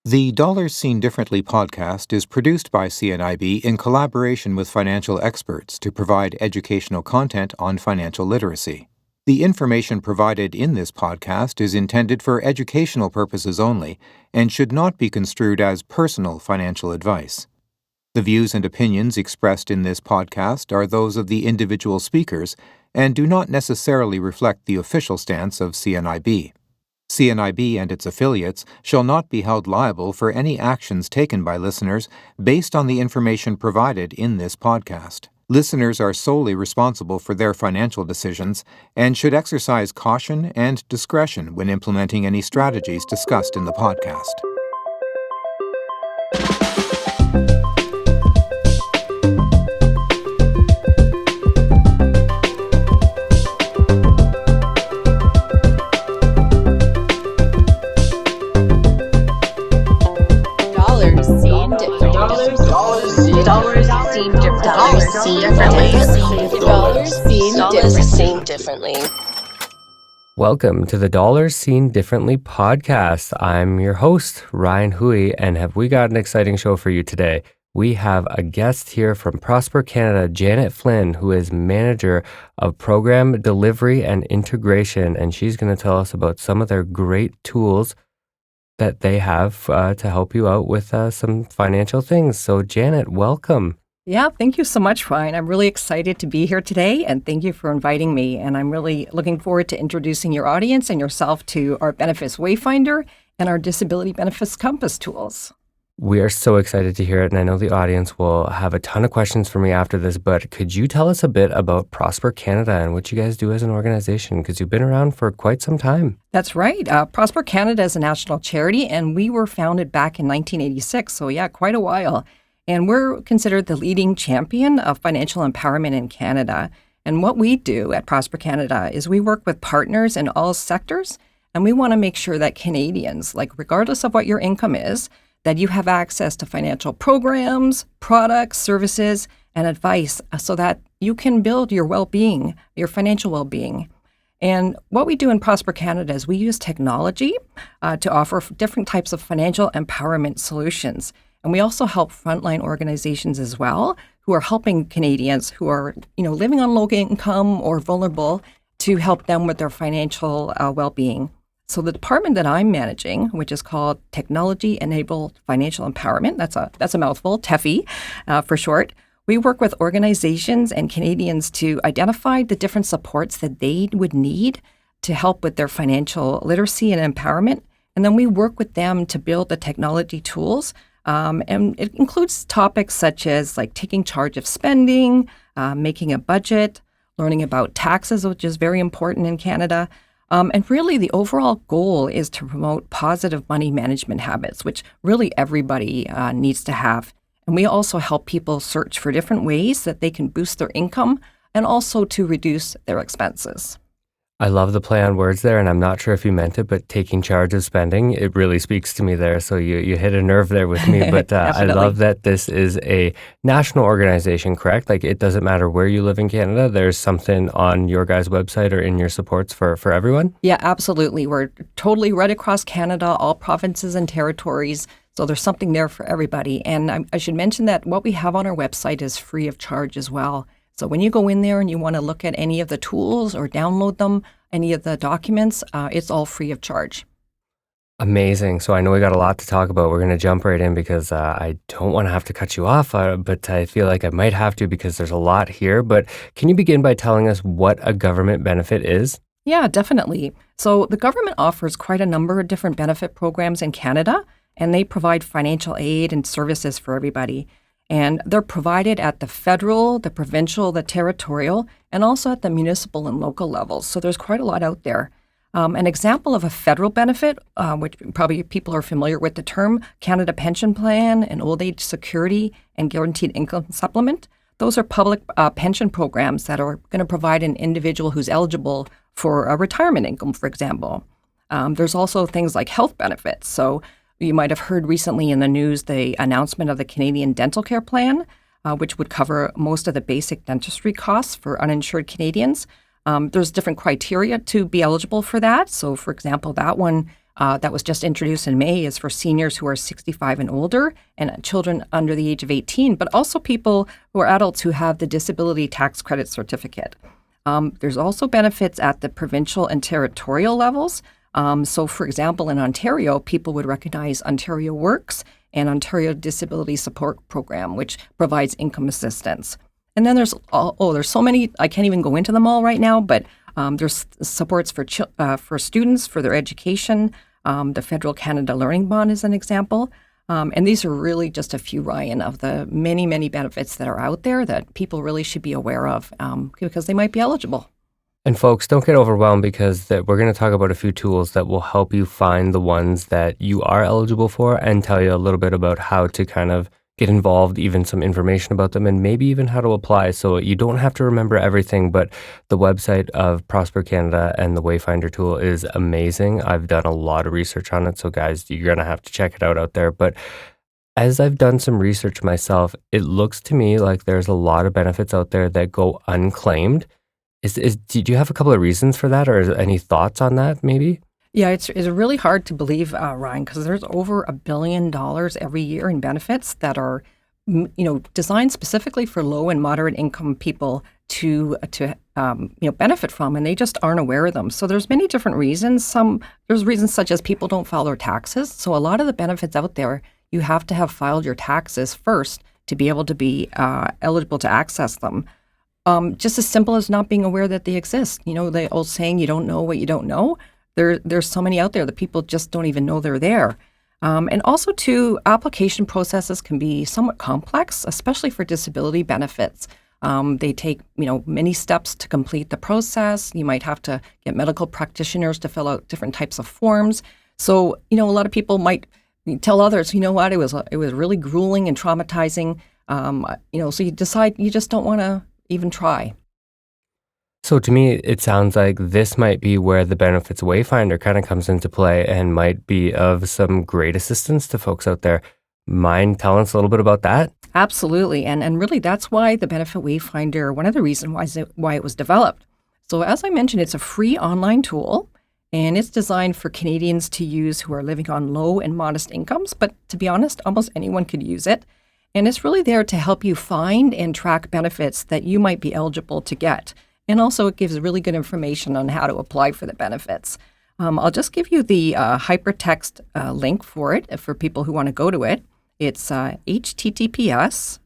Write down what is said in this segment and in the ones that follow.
The Dollars Seen Differently podcast is produced by CNIB in collaboration with financial experts to provide educational content on financial literacy. The information provided in this podcast is intended for educational purposes only and should not be construed as personal financial advice. The views and opinions expressed in this podcast are those of the individual speakers and do not necessarily reflect the official stance of CNIB. CNIB and its affiliates shall not be held liable for any actions taken by listeners based on the information provided in this podcast. Listeners are solely responsible for their financial decisions and should exercise caution and discretion when implementing any strategies discussed in the podcast. Seen differently. Welcome to the Dollars Seen Differently podcast. I'm your host, Ryan Hui, and have we got an exciting show for you today. We have a guest here from Prosper Canada, Janet Flynn, who is Manager of Program Delivery and Integration, and she's going to tell us about some of their great tools that they have to help you out with some financial things. So Janet, welcome. Yeah, thank you so much, Ryan. I'm really excited to be here today, and thank you for inviting me. And I'm really looking forward to introducing your audience and yourself to our Benefits Wayfinder and our Disability Benefits Compass tools. We are so excited to hear it, and I know the audience will have a ton of questions for me after this, but could you tell us a bit about Prosper Canada and what you guys do as an organization? Because you've been around for quite some time. That's right. Prosper Canada is a national charity, and we were founded back in 1986, so yeah, quite a while. And we're considered the leading champion of financial empowerment in Canada. And what we do at Prosper Canada is we work with partners in all sectors, and we want to make sure that Canadians, like regardless of what your income is, that you have access to financial programs, products, services, and advice so that you can build your well-being, your financial well-being. And what we do in Prosper Canada is we use technology to offer different types of financial empowerment solutions. And we also help frontline organizations as well, who are helping Canadians who are, living on low income or vulnerable to help them with their financial well-being. So the department that I'm managing, which is called Technology Enabled Financial Empowerment, that's a mouthful, TEFI for short. We work with organizations and Canadians to identify the different supports that they would need to help with their financial literacy and empowerment. And then we work with them to build the technology tools. And it includes topics such as like taking charge of spending, making a budget, learning about taxes, which is very important in Canada. And really the overall goal is to promote positive money management habits, which really everybody needs to have. And we also help people search for different ways that they can boost their income and also to reduce their expenses. I love the play on words there, and I'm not sure if you meant it, but taking charge of spending, it really speaks to me there. So you hit a nerve there with me, but I love that this is a national organization, correct? Like it doesn't matter where you live in Canada, there's something on your guys' website or in your supports for everyone? Yeah, absolutely. We're totally right across Canada, all provinces and territories. So there's something there for everybody. And I should mention that what we have on our website is free of charge as well. So when you go in there and you want to look at any of the tools or download them, any of the documents, it's all free of charge. Amazing. So I know we got a lot to talk about. We're going to jump right in because I don't want to have to cut you off, but I feel like I might have to because there's a lot here. But can you begin by telling us what a government benefit is? Yeah, definitely. So the government offers quite a number of different benefit programs in Canada, and they provide financial aid and services for everybody. And they're provided at the federal, the provincial, the territorial, and also at the municipal and local levels. So there's quite a lot out there. An example of a federal benefit, which probably people are familiar with the term, Canada Pension Plan and Old Age Security and Guaranteed Income Supplement. Those are public pension programs that are going to provide an individual who's eligible for a retirement income, for example. There's also things like health benefits. So you might have heard recently in the news the announcement of the Canadian Dental Care Plan, which would cover most of the basic dentistry costs for uninsured Canadians. There's different criteria to be eligible for that. So, for example, that one that was just introduced in May is for seniors who are 65 and older and children under the age of 18, but also people who are adults who have the disability tax credit certificate. There's also benefits at the provincial and territorial levels. So, for example, in Ontario, people would recognize Ontario Works and Ontario Disability Support Program, which provides income assistance. And then there's so many, I can't even go into them all right now, but there's supports for students, for their education. The Federal Canada Learning Bond is an example. And these are really just a few, Ryan, of the many, many benefits that are out there that people really should be aware of because they might be eligible. And folks, don't get overwhelmed because we're going to talk about a few tools that will help you find the ones that you are eligible for and tell you a little bit about how to kind of get involved, even some information about them, and maybe even how to apply. So you don't have to remember everything, but the website of Prosper Canada and the Wayfinder tool is amazing. I've done a lot of research on it. So guys, you're going to have to check it out there. But as I've done some research myself, it looks to me like there's a lot of benefits out there that go unclaimed. Do you have a couple of reasons for that, or any thoughts on that maybe? Yeah, it's really hard to believe, Ryan, because there's over $1 billion every year in benefits that are, designed specifically for low and moderate income people to benefit from, and they just aren't aware of them. So there's many different reasons. There's reasons such as people don't file their taxes. So a lot of the benefits out there, you have to have filed your taxes first to be able to be eligible to access them. Just as simple as not being aware that they exist. You know, the old saying, you don't know what you don't know. There's so many out there that people just don't even know they're there. And also, too, application processes can be somewhat complex, especially for disability benefits. They take, many steps to complete the process. You might have to get medical practitioners to fill out different types of forms. So, a lot of people might tell others, you know what, it was really grueling and traumatizing. So you decide you just don't want to even try. So to me, it sounds like this might be where the Benefits Wayfinder kind of comes into play and might be of some great assistance to folks out there. Mind telling us a little bit about that? Absolutely. And really, that's why the Benefit Wayfinder, one of the reasons why it was developed. So as I mentioned, it's a free online tool, and it's designed for Canadians to use who are living on low and modest incomes. But to be honest, almost anyone could use it. And it's really there to help you find and track benefits that you might be eligible to get. And also, it gives really good information on how to apply for the benefits. I'll just give you the hypertext link for it for people who want to go to it. It's https://,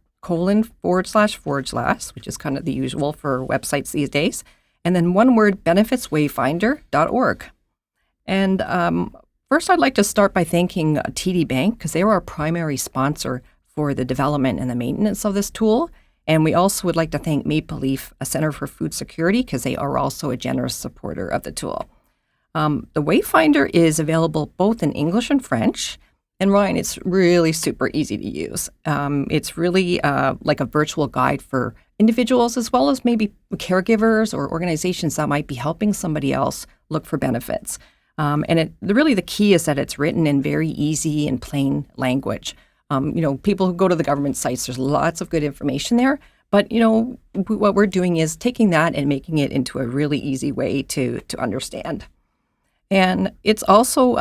which is kind of the usual for websites these days, and then one word, benefitswayfinder.org. And first, I'd like to start by thanking TD Bank because they were our primary sponsor for the development and the maintenance of this tool. And we also would like to thank Maple Leaf Center for Food Security because they are also a generous supporter of the tool. The Wayfinder is available both in English and French. And Ryan, it's really super easy to use. It's really like a virtual guide for individuals as well as maybe caregivers or organizations that might be helping somebody else look for benefits. And really the key is that it's written in very easy and plain language. People who go to the government sites, there's lots of good information there. But, what we're doing is taking that and making it into a really easy way to understand. And it's also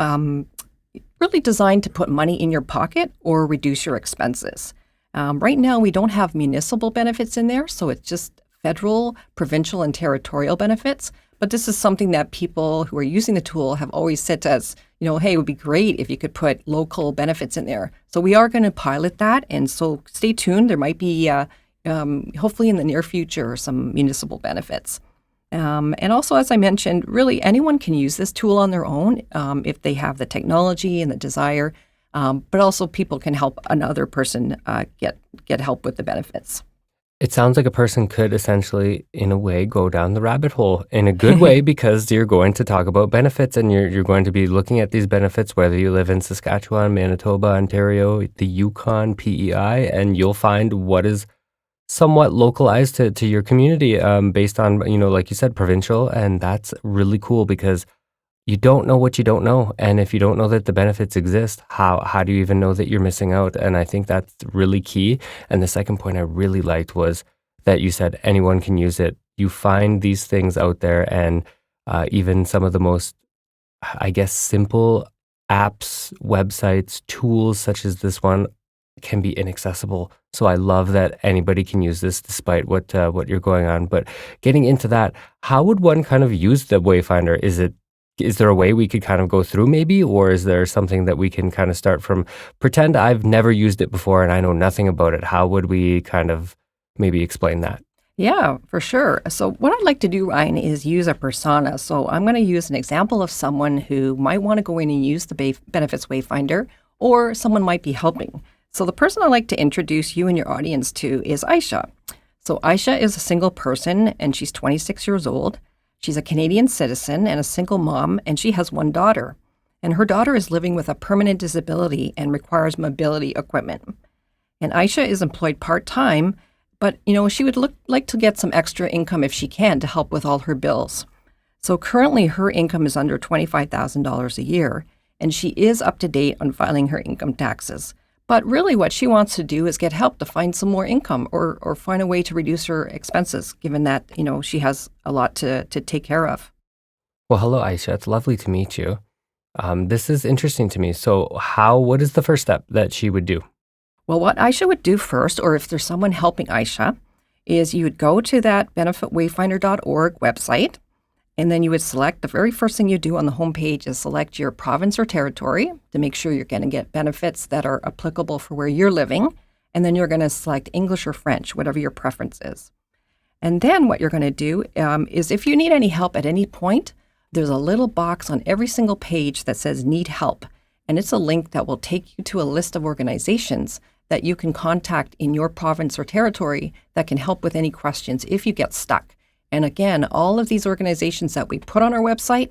really designed to put money in your pocket or reduce your expenses. Right now, we don't have municipal benefits in there, so it's just federal, provincial, and territorial benefits. But this is something that people who are using the tool have always said to us, hey, it would be great if you could put local benefits in there. So we are going to pilot that. And so stay tuned. There might be, hopefully in the near future, some municipal benefits. And also, as I mentioned, really anyone can use this tool on their own if they have the technology and the desire. But also people can help another person get help with the benefits. It sounds like a person could essentially, in a way, go down the rabbit hole in a good way because you're going to talk about benefits and you're going to be looking at these benefits, whether you live in Saskatchewan, Manitoba, Ontario, the Yukon, PEI, and you'll find what is somewhat localized to your community based on, like you said, provincial. And that's really cool because you don't know what you don't know. And if you don't know that the benefits exist, how do you even know that you're missing out? And I think that's really key. And the second point I really liked was that you said anyone can use it. You find these things out there and even some of the most, I guess, simple apps, websites, tools such as this one can be inaccessible. So I love that anybody can use this despite what you're going on. But getting into that, how would one kind of use the Wayfinder? Is there a way we could kind of go through maybe, or is there something that we can kind of start from? Pretend I've never used it before and I know nothing about it. How would we kind of maybe explain that? Yeah, for sure. So, what I'd like to do, Ryan, is use a persona. So, I'm going to use an example of someone who might want to go in and use the Benefits Wayfinder, or someone might be helping. So, the person I'd like to introduce you and your audience to is Aisha. So, Aisha is a single person and she's 26 years old. She's a Canadian citizen and a single mom, and she has one daughter. And her daughter is living with a permanent disability and requires mobility equipment. And Aisha is employed part-time, but, she would like to get some extra income if she can to help with all her bills. So currently her income is under $25,000 a year, and she is up to date on filing her income taxes. But really what she wants to do is get help to find some more income or find a way to reduce her expenses, given that, she has a lot to take care of. Well, hello, Aisha. It's lovely to meet you. This is interesting to me. So what is the first step that she would do? Well, what Aisha would do first, or if there's someone helping Aisha, is you would go to that benefitwayfinder.org website, and then you would select, the very first thing you do on the homepage is select your province or territory to make sure you're going to get benefits that are applicable for where you're living. And then you're going to select English or French, whatever your preference is. And then what you're going to do is if you need any help at any point, there's a little box on every single page that says need help. And it's a link that will take you to a list of organizations that you can contact in your province or territory that can help with any questions if you get stuck. And again, all of these organizations that we put on our website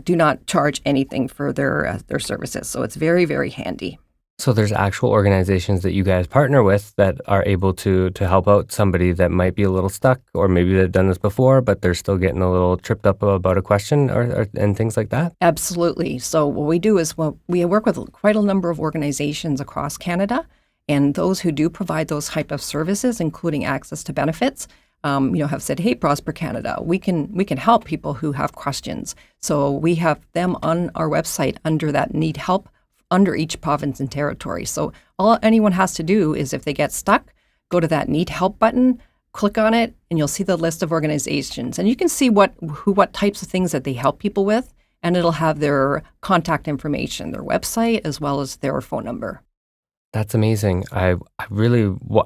do not charge anything for their services. So it's very, very handy. So there's actual organizations that you guys partner with that are able to help out somebody that might be a little stuck, or maybe they've done this before, but they're still getting a little tripped up about a question and things like that? Absolutely. So what we do is we work with quite a number of organizations across Canada, and those who do provide those type of services, including access to benefits, have said, hey, Prosper Canada, we can help people who have questions. So we have them on our website under that need help under each province and territory. So all anyone has to do is if they get stuck, go to that need help button, click on it, and you'll see the list of organizations. And you can see what types of things that they help people with, and it'll have their contact information, their website, as well as their phone number. That's amazing. I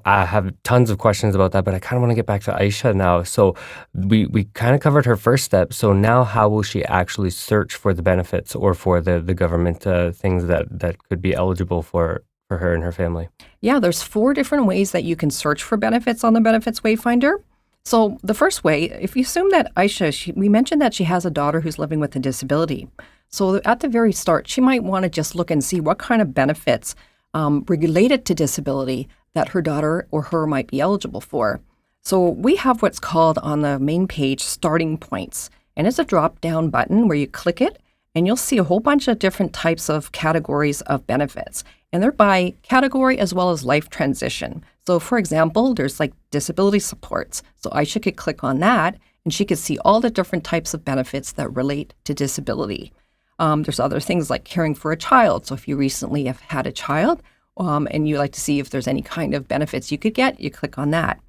have tons of questions about that, but I kind of want to get back to Aisha now. So we kind of covered her first step. So now how will she actually search for the benefits or for the government things that could be eligible for her and her family? Yeah, there's 4 different ways that you can search for benefits on the Benefits Wayfinder. So the first way, if you assume that Aisha, we mentioned that she has a daughter who's living with a disability. So at the very start, she might want to just look and see what kind of benefits related to disability that her daughter or her might be eligible for. So we have what's called on the main page starting points, and it's a drop-down button where you click it and you'll see a whole bunch of different types of categories of benefits, and they're by category as well as life transition. So for example, there's like disability supports. So Aisha could click on that and she could see all the different types of benefits that relate to disability. There's other things like caring for a child. So if you recently have had a child and you like to see if there's any kind of benefits you could get, you click on that.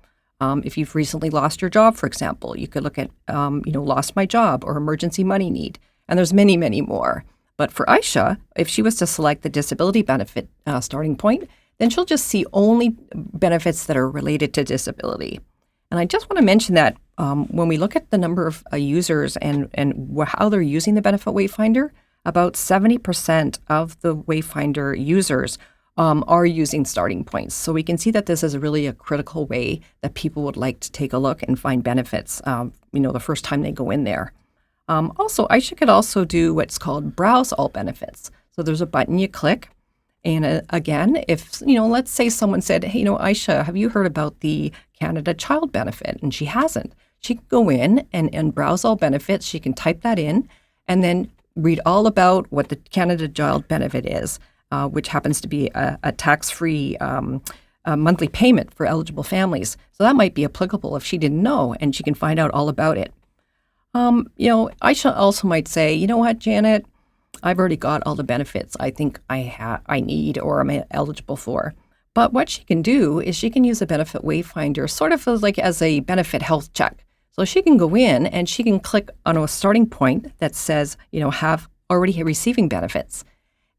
If you've recently lost your job, for example, you could look at, lost my job or emergency money need. And there's many, many more. But for Aisha, if she was to select the disability benefit starting point, then she'll just see only benefits that are related to disability. And I just want to mention that when we look at the number of users and how they're using the Benefit Wayfinder, about 70% of the Wayfinder users are using starting points. So we can see that this is really a critical way that people would like to take a look and find benefits, the first time they go in there. Also, Aisha could also do what's called Browse All Benefits. So there's a button you click. And again, if, let's say someone said, hey, Aisha, have you heard about the Canada Child Benefit? And she hasn't. She can go in and browse all benefits. She can type that in and then read all about what the Canada Child Benefit is, which happens to be a tax-free monthly payment for eligible families. So that might be applicable if she didn't know, and she can find out all about it. Aisha also might say, you know what, Janet, I've already got all the benefits I think I need or am eligible for. But what she can do is she can use a benefit wayfinder sort of as a benefit health check. So she can go in and she can click on a starting point that says, have already receiving benefits.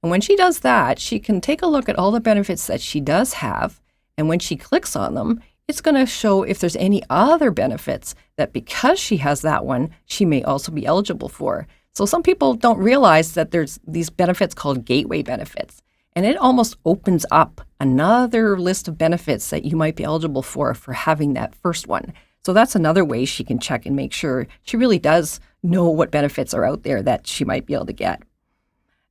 And when she does that, she can take a look at all the benefits that she does have. And when she clicks on them, it's going to show if there's any other benefits that because she has that one, she may also be eligible for. So some people don't realize that there's these benefits called gateway benefits. And it almost opens up another list of benefits that you might be eligible for having that first one. So that's another way she can check and make sure she really does know what benefits are out there that she might be able to get.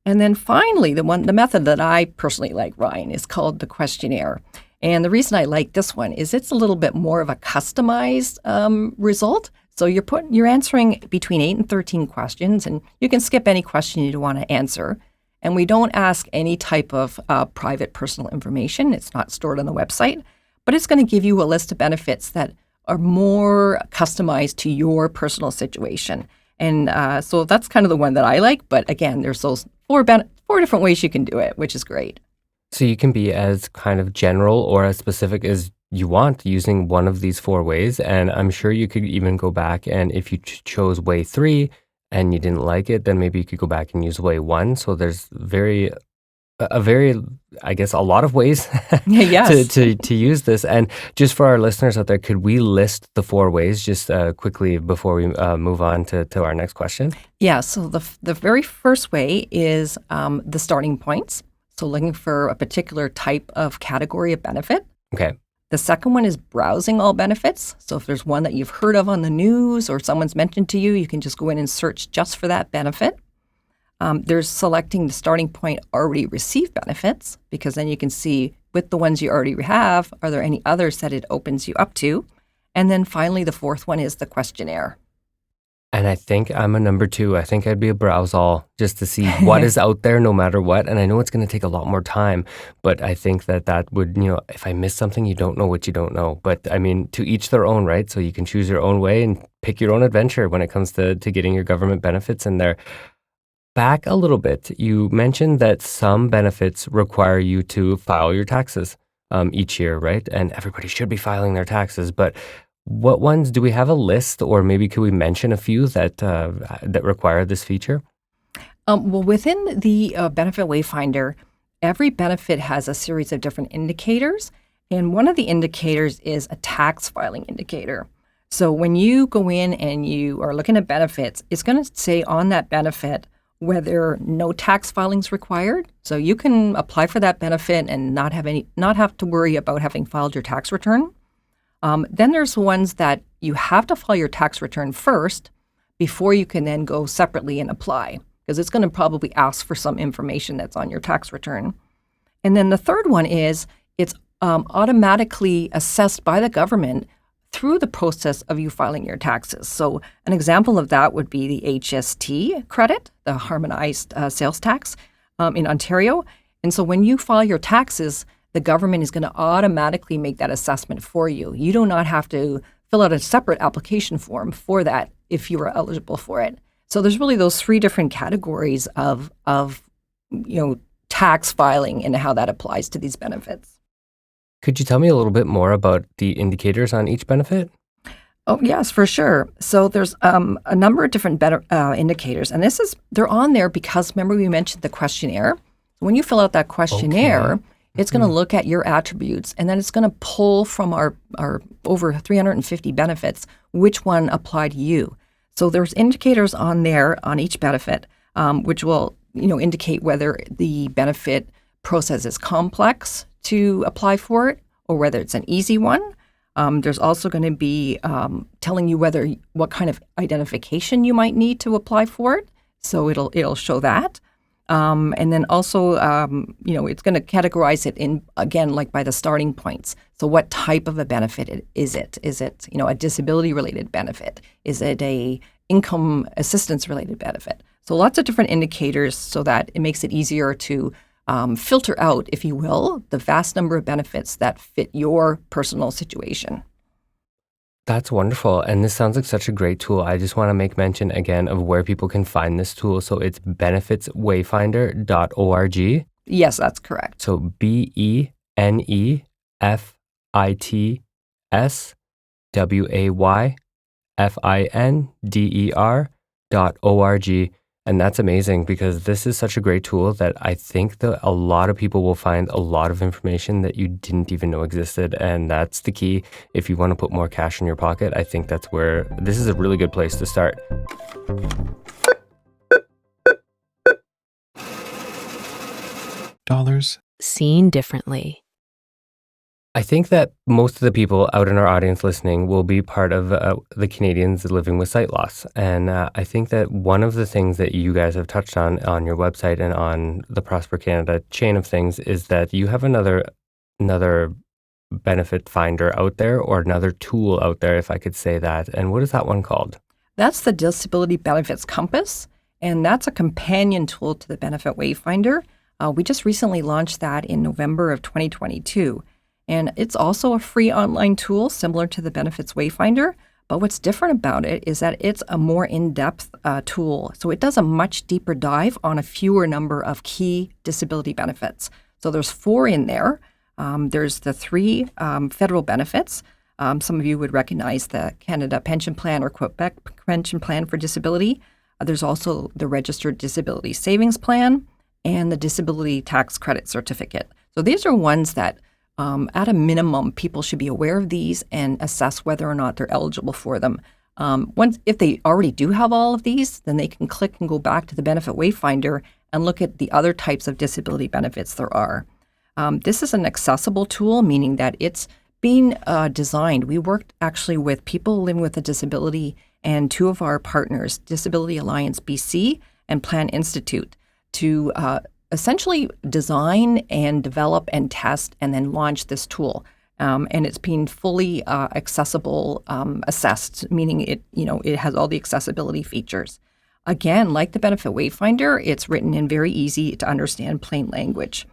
And then finally, the method that I personally like, Ryan, is called the questionnaire. And the reason I like this one is it's a little bit more of a customized result. So you're answering between 8 and 13 questions, and you can skip any question you want to answer. And we don't ask any type of private personal information. It's not stored on the website, but it's going to give you a list of benefits that are more customized to your personal situation. And so that's kind of the one that I like. But again, there's those four different ways you can do it, which is great. So you can be as kind of general or as specific as you want using one of these 4 ways. And I'm sure you could even go back and if you chose way 3 and you didn't like it, then maybe you could go back and use way 1. So there's I guess, a lot of ways Yes. to use this. And just for our listeners out there, could we list the 4 ways just quickly before we move on to our next question? Yeah. So the very first way is the starting points. So looking for a particular type of category of benefit. Okay. The second one is browsing all benefits. So if there's one that you've heard of on the news or someone's mentioned to you, you can just go in and search just for that benefit. There's selecting the starting point already received benefits, because then you can see with the ones you already have, are there any others that it opens you up to? And then finally, the fourth one is the questionnaire. And I think I'm a number 2. I think I'd be a browse all just to see what is out there no matter what. And I know it's going to take a lot more time, but I think that would, if I miss something, you don't know what you don't know. But I mean, to each their own, right? So you can choose your own way and pick your own adventure when it comes to getting your government benefits in there. Back a little bit, you mentioned that some benefits require you to file your taxes each year, right? And everybody should be filing their taxes, but what ones, do we have a list, or maybe could we mention a few that require this feature? Well, within the benefit wayfinder, every benefit has a series of different indicators, and one of the indicators is a tax filing indicator. So when you go in and you are looking at benefits, it's going to say on that benefit whether no tax filings required. So you can apply for that benefit and not have to worry about having filed your tax return. Then there's ones that you have to file your tax return first before you can then go separately and apply, because it's going to probably ask for some information that's on your tax return. And then the third one is it's automatically assessed by the government through the process of you filing your taxes. So an example of that would be the HST credit, the harmonized sales tax in Ontario. And so when you file your taxes, the government is going to automatically make that assessment for you. You do not have to fill out a separate application form for that if you are eligible for it. So there's really those 3 different categories of tax filing and how that applies to these benefits. Could you tell me a little bit more about the indicators on each benefit? Oh, yes, for sure. So there's a number of different indicators, and they're on there because, remember, we mentioned the questionnaire. When you fill out that questionnaire, it's going to look at your attributes, and then it's going to pull from our over 350 benefits which one apply to you. So there's indicators on there on each benefit, which will indicate whether the benefit process is complex to apply for it or whether it's an easy one. There's also going to be telling you what kind of identification you might need to apply for it. So it'll show that. And then also, it's going to categorize it in, again, like by the starting points. So what type of a benefit is it? Is it, a disability-related benefit? Is it a income assistance-related benefit? So lots of different indicators so that it makes it easier to filter out, if you will, the vast number of benefits that fit your personal situation. That's wonderful. And this sounds like such a great tool. I just want to make mention again of where people can find this tool. So it's benefitswayfinder.org. Yes, that's correct. So BENEFITSWAYFINDER.org. And that's amazing because this is such a great tool that I think that a lot of people will find a lot of information that you didn't even know existed. And that's the key. If you want to put more cash in your pocket, I think that's where this is a really good place to start. Dollars seen differently. I think that most of the people out in our audience listening will be part of the Canadians living with sight loss. And I think that one of the things that you guys have touched on your website and on the Prosper Canada chain of things is that you have another benefit finder out there, or another tool out there, if I could say that. And what is that one called? That's the Disability Benefits Compass, and that's a companion tool to the Benefit Wayfinder. We just recently launched that in November of 2022. And it's also a free online tool similar to the Benefits Wayfinder. But what's different about it is that it's a more in-depth tool. So it does a much deeper dive on a fewer number of key disability benefits. So there's 4 in there. There's the 3 federal benefits. Some of you would recognize the Canada Pension Plan or Quebec Pension Plan for Disability. There's also the Registered Disability Savings Plan and the Disability Tax Credit Certificate. So these are ones that at a minimum, people should be aware of these and assess whether or not they're eligible for them. If they already do have all of these, then they can click and go back to the Benefit Wayfinder and look at the other types of disability benefits there are. This is an accessible tool, meaning that it's being designed. We worked actually with people living with a disability and 2 of our partners, Disability Alliance BC and Plan Institute, to essentially design and develop and test and then launch this tool. And it's being fully accessible, assessed, meaning it has all the accessibility features. Again, like the Benefit Wayfinder, it's written in very easy to understand plain language.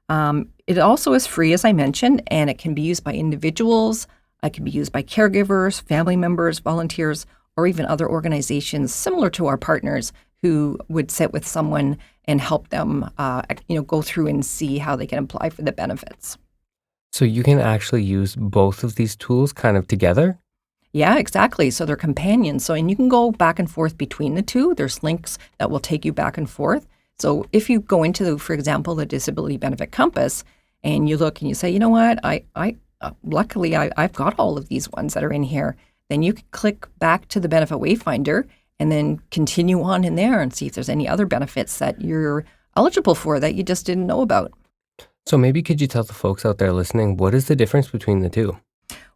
It also is free, as I mentioned, and it can be used by individuals. It can be used by caregivers, family members, volunteers, or even other organizations similar to our partners who would sit with someone and help them, go through and see how they can apply for the benefits. So you can actually use both of these tools kind of together? Yeah, exactly. So they're companions. And you can go back and forth between the 2. There's links that will take you back and forth. So if you go into, for example, the Disability Benefit Compass, and you look and you say, you know what, luckily I've got all of these ones that are in here, then you can click back to the Benefit Wayfinder and then continue on in there and see if there's any other benefits that you're eligible for that you just didn't know about. So maybe could you tell the folks out there listening, what is the difference between the 2?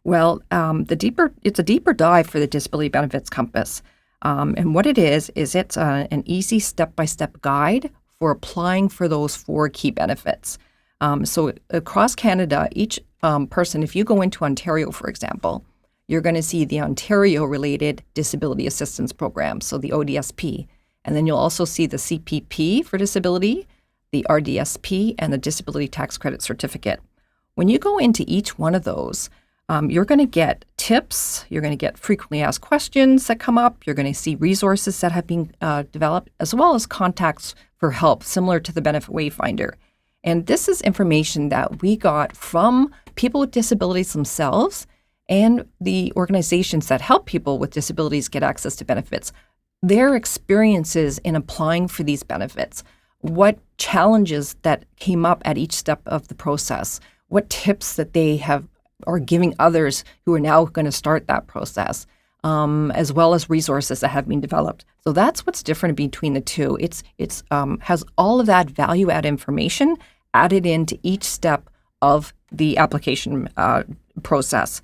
Well, it's a deeper dive for the Disability Benefits Compass. And what it is it's an easy step-by-step guide for applying for those 4 key benefits. So across Canada, each person, if you go into Ontario, for example, you're going to see the Ontario-related Disability Assistance Program, so the ODSP. And then you'll also see the CPP for disability, the RDSP, and the Disability Tax Credit Certificate. When you go into each one of those, you're going to get tips, you're going to get frequently asked questions that come up, you're going to see resources that have been developed, as well as contacts for help, similar to the Benefit Wayfinder. And this is information that we got from people with disabilities themselves and the organizations that help people with disabilities get access to benefits, their experiences in applying for these benefits, what challenges that came up at each step of the process, what tips that they are giving others who are now going to start that process, as well as resources that have been developed. So that's what's different between the 2. It's has all of that value-add information added into each step of the application process.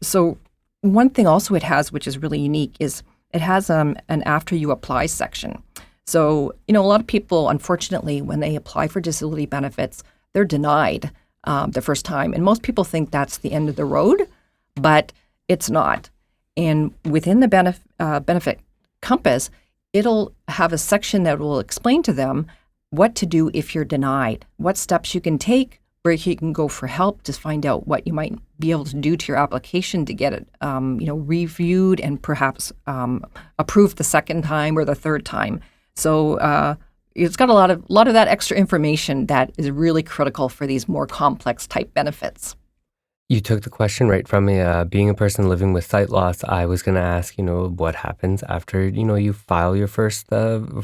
So one thing also it has, which is really unique, is it has an after you apply section. So, a lot of people, unfortunately, when they apply for disability benefits, they're denied the first time. And most people think that's the end of the road, but it's not. And within the benefit compass, it'll have a section that will explain to them what to do if you're denied, what steps you can take, where you can go for help to find out what you might be able to do to your application to get it, reviewed and perhaps approved the second time or the third time. So it's got a lot of that extra information that is really critical for these more complex type benefits. You took the question right from me. Being a person living with sight loss, I was going to ask, what happens after, you file your first, application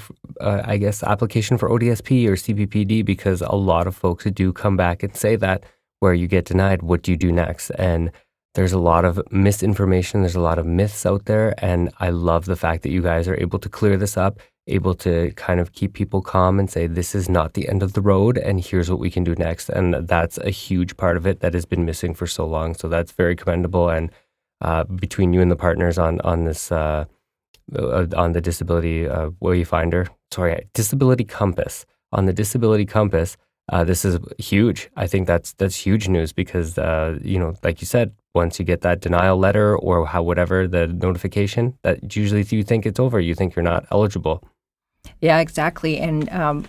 for ODSP or CPPD, because a lot of folks do come back and say that where you get denied, what do you do next? And there's a lot of misinformation. There's a lot of myths out there. And I love the fact that you guys are able to clear this up, able to kind of keep people calm and say, this is not the end of the road and here's what we can do next. And that's a huge part of it that has been missing for so long. So that's very commendable. And between you and the partners on this, on the disability disability compass, on the disability compass, this is huge. I think that's huge news because, like you said, once you get that denial letter or whatever the notification, that usually you think it's over. You think you're not eligible. Yeah, exactly. And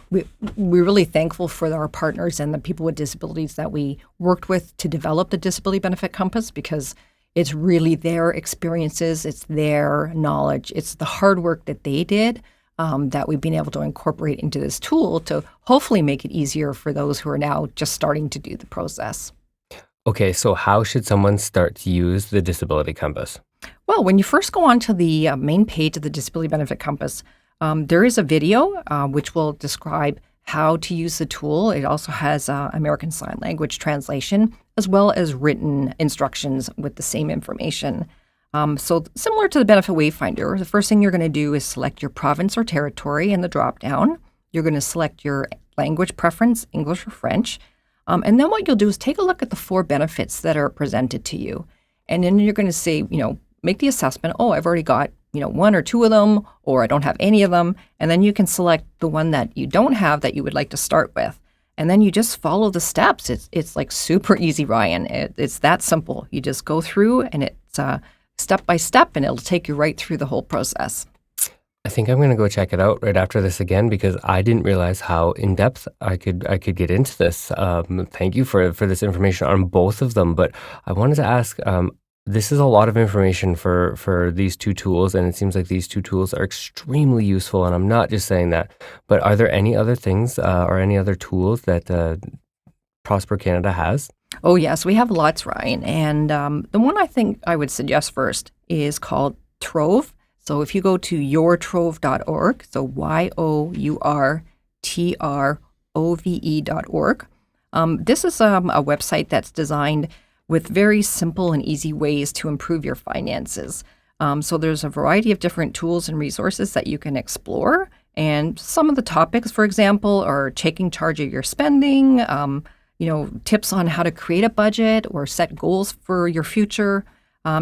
we're really thankful for our partners and the people with disabilities that we worked with to develop the Disability Benefit Compass, because it's really their experiences, it's their knowledge, it's the hard work that they did that we've been able to incorporate into this tool to hopefully make it easier for those who are now just starting to do the process. Okay, so how should someone start to use the Disability Compass? Well, when you first go onto the main page of the Disability Benefit Compass, there is a video which will describe how to use the tool. It also has American Sign Language translation, as well as written instructions with the same information. So similar to the Benefit Wayfinder, the first thing you're going to do is select your province or territory in the drop-down. You're going to select your language preference, English or French. And then what you'll do is take a look at the 4 benefits that are presented to you. And then you're going to say, make the assessment, I've already got 1 or 2 of them, or I don't have any of them. And then you can select the one that you don't have that you would like to start with. And then you just follow the steps. It's like super easy, Ryan. It's that simple. You just go through and it's step by step, and it'll take you right through the whole process. I think I'm going to go check it out right after this again, because I didn't realize how in depth I could get into this. Thank you for this information on both of them. But I wanted to ask, this is a lot of information for these 2 tools, and it seems like these 2 tools are extremely useful. And I'm not just saying that, but are there any other things or any other tools that Prosper Canada has? Oh, yes, we have lots, Ryan. And the one I think I would suggest first is called Trove. So if you go to yourtrove.org, so yourtrove.org, this is a website that's designed with very simple and easy ways to improve your finances. So there's a variety of different tools and resources that you can explore. And some of the topics, for example, are taking charge of your spending, tips on how to create a budget or set goals for your future.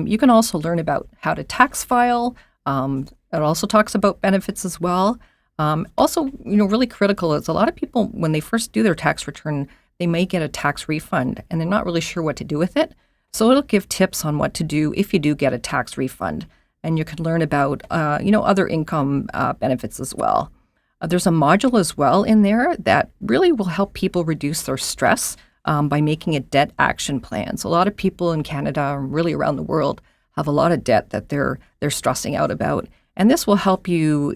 You can also learn about how to tax file. It also talks about benefits as well. Also, really critical is a lot of people, when they first do their tax return, they may get a tax refund and they're not really sure what to do with it. So it'll give tips on what to do if you do get a tax refund. And you can learn about, other income benefits as well. There's a module as well in there that really will help people reduce their stress by making a debt action plan. So a lot of people in Canada and really around the world have a lot of debt that they're stressing out about. And this will help you,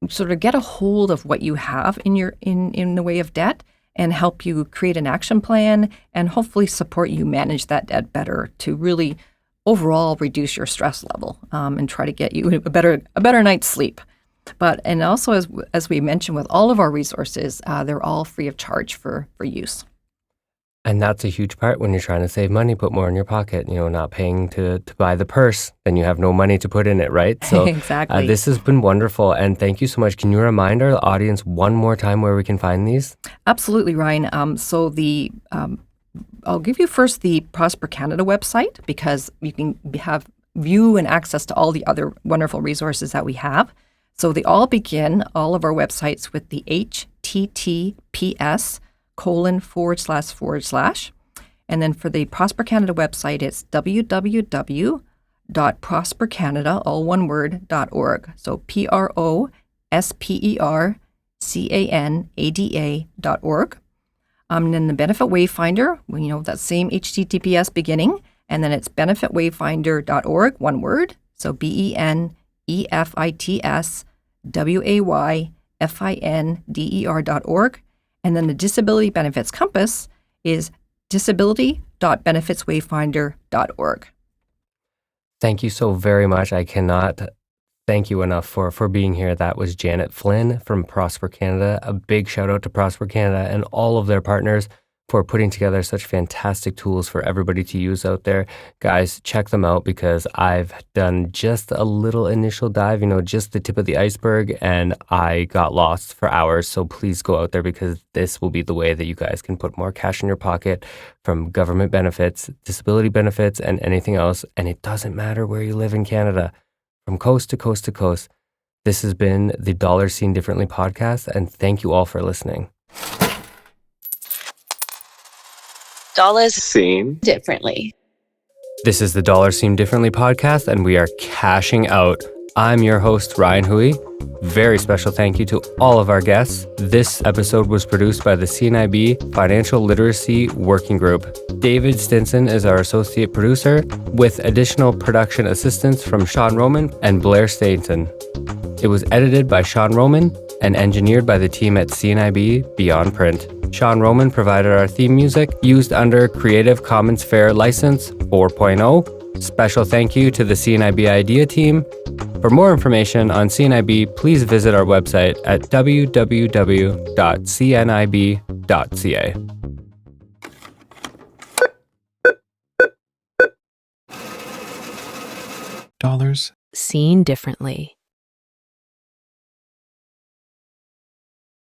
sort of get a hold of what you have in the way of debt and help you create an action plan and hopefully support you manage that debt better to really overall reduce your stress level and try to get you a better night's sleep. And also, as we mentioned, with all of our resources, they're all free of charge for use. And that's a huge part when you're trying to save money, put more in your pocket, not paying to buy the purse, then you have no money to put in it, right? So exactly. This has been wonderful. And thank you so much. Can you remind our audience one more time where we can find these? Absolutely, Ryan. I'll give you first the Prosper Canada website, because you can have view and access to all the other wonderful resources that we have. So they all begin, all of our websites, with the https://. And then for the Prosper Canada website, it's www.prospercanada, all one word, .org. So prospercanada.org. And then the benefit wayfinder, that same HTTPS beginning, and then it's benefitwayfinder.org, one word. So BENEFITSWAYFINDER.org. And then the disability benefits compass is disability.benefitswayfinder.org. Thank you so very much. I cannot thank you enough for being here. That was Janet Flynn from Prosper Canada. A big shout out to Prosper Canada and all of their partners for putting together such fantastic tools for everybody to use out there. Guys, check them out because I've done just a little initial dive, just the tip of the iceberg, and I got lost for hours. So please go out there because this will be the way that you guys can put more cash in your pocket from government benefits, disability benefits, and anything else. And it doesn't matter where you live in Canada, from coast to coast to coast. This has been the Dollars Seen Differently podcast, and thank you all for listening. Dollars Seen Differently. This is the Dollars Seen Differently podcast, and we are cashing out. I'm your host, Ryan Hui. Very special thank you to all of our guests. This episode was produced by the CNIB Financial Literacy Working Group. David Stinson is our associate producer, with additional production assistance from Sean Roman and Blair Stainton. It was edited by Sean Roman and engineered by the team at CNIB Beyond Print. Sean Roman provided our theme music, used under Creative Commons Fair License 4.0. Special thank you to the CNIB Idea team. For more information on CNIB, please visit our website at www.cnib.ca. Dollars Seen Differently.